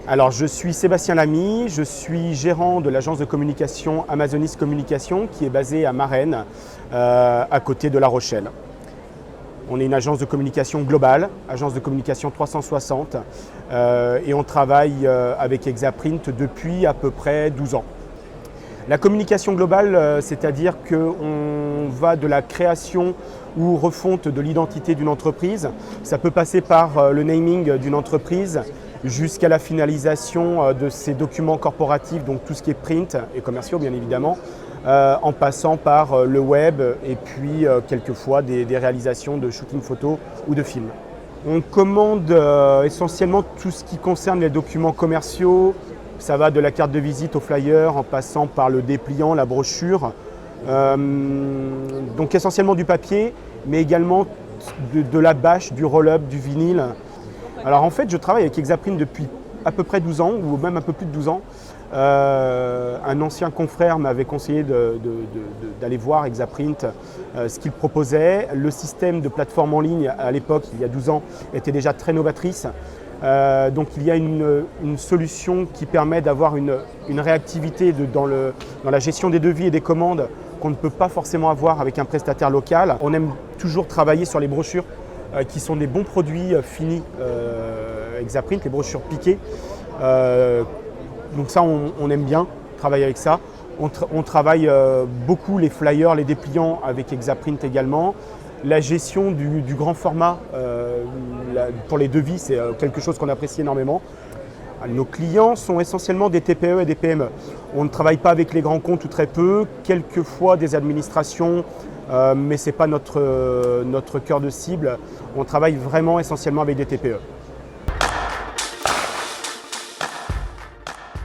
Alors, je suis Sébastien Lamy, je suis gérant de l'agence de communication Amazonis Communication qui est basée à Marennes, à côté de La Rochelle. On est une agence de communication globale, agence de communication 360 et on travaille avec Exaprint depuis à peu près 12 ans. La communication globale, c'est-à-dire qu'on va de la création ou refonte de l'identité d'une entreprise. Ça peut passer par le naming d'une entreprise jusqu'à la finalisation de ses documents corporatifs, donc tout ce qui est print et commerciaux bien évidemment, en passant par le web et puis quelquefois des réalisations de shooting photo ou de films. On commande essentiellement tout ce qui concerne les documents commerciaux. Ça va de la carte de visite au flyer en passant par le dépliant, la brochure. Donc essentiellement du papier, mais également de la bâche, du roll-up, du vinyle. Alors en fait, je travaille avec Exaprint depuis à peu près 12 ans, ou même un peu plus de 12 ans. Un ancien confrère m'avait conseillé d'aller voir Exaprint, ce qu'il proposait. Le système de plateforme en ligne à l'époque, il y a 12 ans, était déjà très novatrice. Donc il y a une solution qui permet d'avoir une réactivité dans la gestion des devis et des commandes qu'on ne peut pas forcément avoir avec un prestataire local. On aime toujours travailler sur les brochures qui sont des bons produits finis Exaprint, les brochures piquées. Donc ça, on aime bien travailler avec ça. On travaille beaucoup les flyers, les dépliants avec Exaprint également. La gestion du grand format pour les devis, c'est quelque chose qu'on apprécie énormément. Nos clients sont essentiellement des TPE et des PME. On ne travaille pas avec les grands comptes ou très peu, quelquefois des administrations, mais ce n'est pas notre cœur de cible. On travaille vraiment essentiellement avec des TPE.